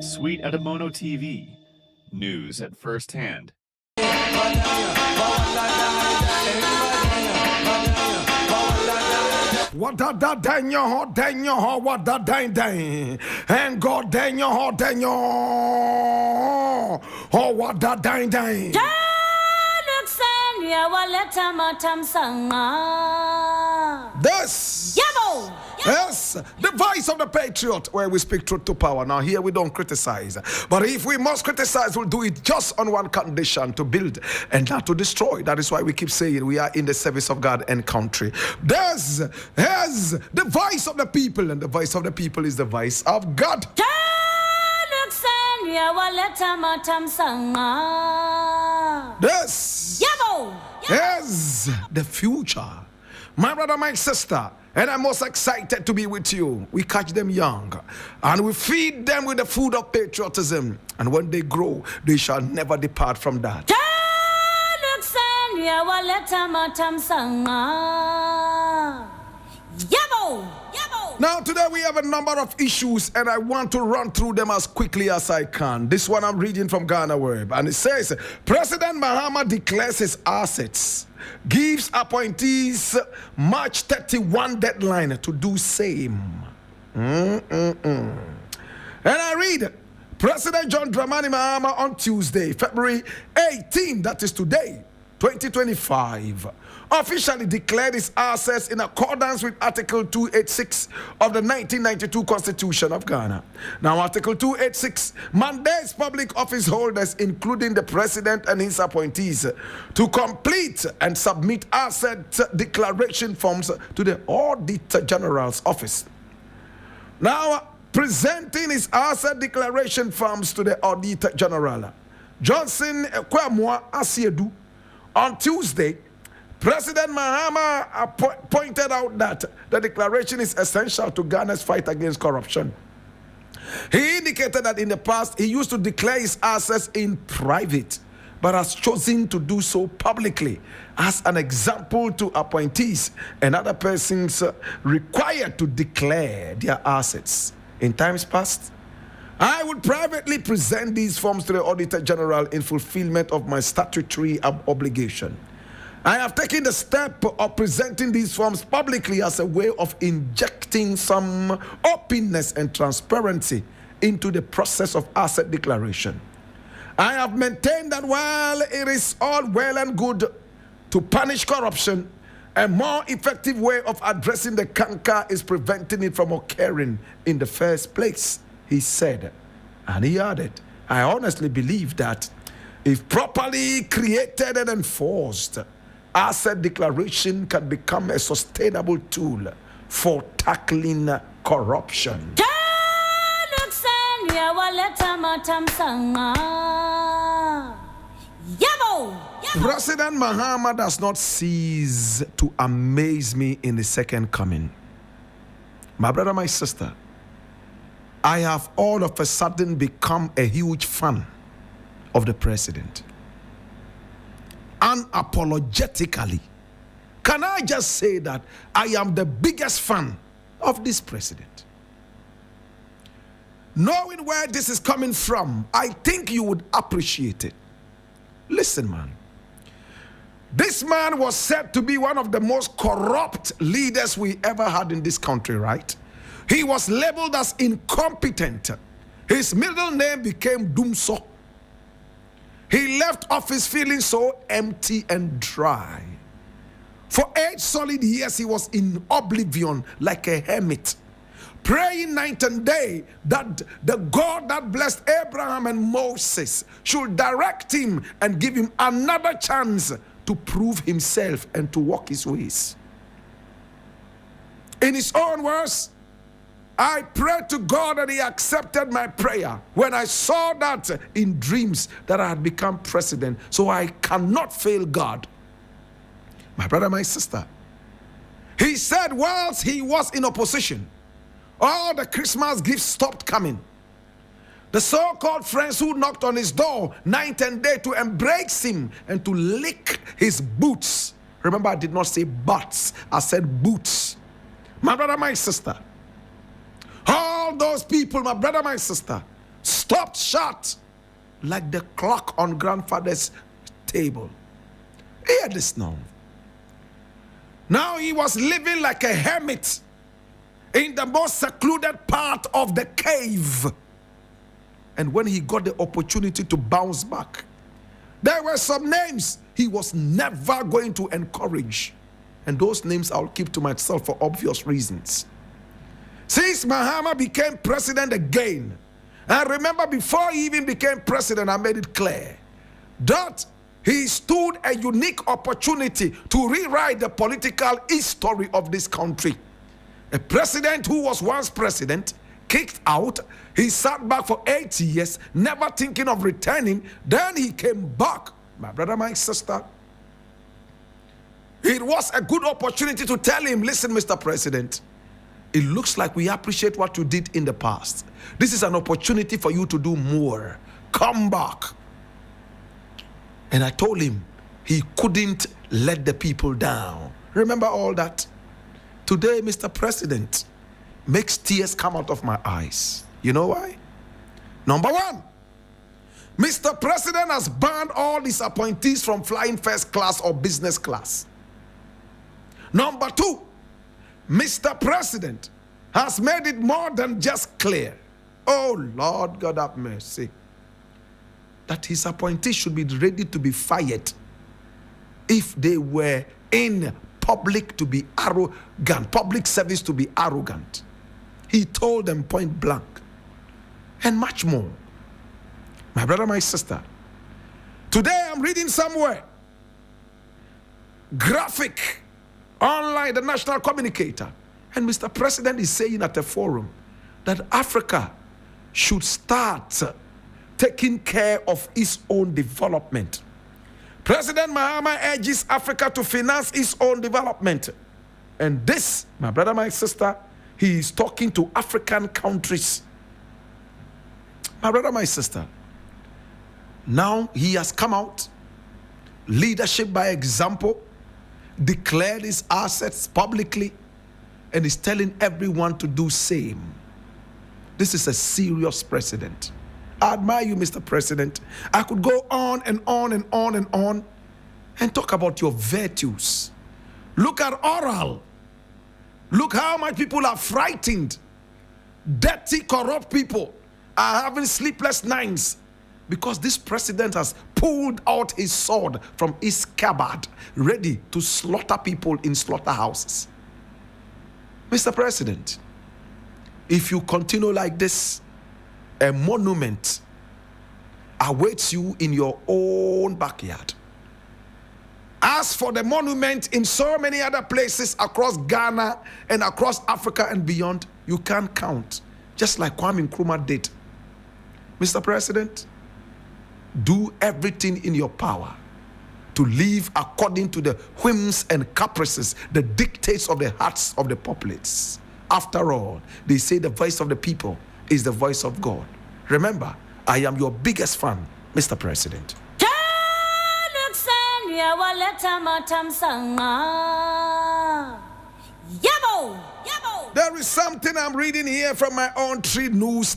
Sweet Adamono TV. News at first hand. What da dang your ho, what da dang, and God dang your ho, oh, what da dang. This. Yabo! Yes, the voice of the patriot, where we speak truth to power. Now here we don't criticize, but if we must criticize, we'll do it just on one condition: to build and not to destroy. That is why we keep saying we are in the service of God and country. This is the voice of the people, and the voice of the people is the voice of God. This is the future. My brother, my sister, and I'm most excited to be with you. We catch them young, and we feed them with the food of patriotism. And when they grow, they shall never depart from that. Now today we have a number of issues, and I want to run through them as quickly as I can. This one I'm reading from Ghana Web, and it says, President Mahama declares his assets, gives appointees March 31 deadline to do same. And I read, President John Dramani Mahama on Tuesday, February 18, that is today, 2025, officially declared his assets in accordance with Article 286 of the 1992 Constitution of Ghana. Now, Article 286 mandates public office holders, including the president and his appointees, to complete and submit asset declaration forms to the Auditor General's office. Now, presenting his asset declaration forms to the Auditor General, Johnson Kwamwa Asiedu, on Tuesday, President Mahama pointed out that the declaration is essential to Ghana's fight against corruption. He indicated that in the past, he used to declare his assets in private, but has chosen to do so publicly as an example to appointees and other persons required to declare their assets. In times past, I would privately present these forms to the Auditor General in fulfillment of my statutory obligation. I have taken the step of presenting these forms publicly as a way of injecting some openness and transparency into the process of asset declaration. I have maintained that while it is all well and good to punish corruption, a more effective way of addressing the canker is preventing it from occurring in the first place, he said. And he added, I honestly believe that if properly created and enforced, asset declaration can become a sustainable tool for tackling corruption. President Mahama does not cease to amaze me in the second coming. My brother, my sister, I have all of a sudden become a huge fan of the president. Unapologetically, can I just say that I am the biggest fan of this president? Knowing where this is coming from, I think you would appreciate it. Listen, man. This man was said to be one of the most corrupt leaders we ever had in this country, right? He was labeled as incompetent. His middle name became Dumso. He left office feeling so empty and dry. For 8 solid years, he was in oblivion like a hermit, praying night and day that the God that blessed Abraham and Moses should direct him and give him another chance to prove himself and to walk his ways. In his own words, I prayed to God and he accepted my prayer when I saw that in dreams that I had become president. So I cannot fail God. My brother, my sister, he said whilst he was in opposition, all the Christmas gifts stopped coming. The so-called friends who knocked on his door night and day to embrace him and to lick his boots. Remember, I did not say butts, I said boots. My brother, my sister, all those people, my brother, my sister, stopped short like the clock on grandfather's table. Hear this now. Now he was living like a hermit in the most secluded part of the cave. And when he got the opportunity to bounce back, there were some names he was never going to encourage. And those names I'll keep to myself for obvious reasons. Since Mahama became president again, and remember before he even became president, I made it clear that he stood a unique opportunity to rewrite the political history of this country. A president who was once president, kicked out, he sat back for 8 years, never thinking of returning, then he came back. My brother, my sister, it was a good opportunity to tell him, listen, Mr. President, it looks like we appreciate what you did in the past. This is an opportunity for you to do more. Come back. And I told him he couldn't let the people down. Remember all that? Today, Mr. President makes tears come out of my eyes. You know why? Number one, Mr. President has banned all his appointees from flying first class or business class. Number two, Mr. President has made it more than just clear, oh Lord God have mercy, that his appointees should be ready to be fired if they were in public to be arrogant, public service to be arrogant. He told them point blank, and much more. My brother, my sister, today I'm reading somewhere, graphic, online, the national communicator, and Mr. President is saying at a forum that Africa should start taking care of its own development. President Mahama urges Africa to finance its own development. And this, my brother, my sister, he is talking to African countries. My brother, my sister, now he has come out, leadership by example, declared his assets publicly, and is telling everyone to do same. This is a serious precedent. I admire you, Mr. President. I could go on and on and on and on and talk about your virtues. Look at oral. Look how much people are frightened. Dirty, corrupt people are having sleepless nights because this president has pulled out his sword from his scabbard, ready to slaughter people in slaughterhouses. Mr. President, if you continue like this, a monument awaits you in your own backyard. As for the monument in so many other places across Ghana and across Africa and beyond, you can't count, just like Kwame Nkrumah did. Mr. President, do everything in your power to live according to the whims and caprices, the dictates of the hearts of the populace. After all, they say the voice of the people is the voice of God. Remember, I am your biggest fan, Mr. President. There is something I'm reading here from my own Tree News.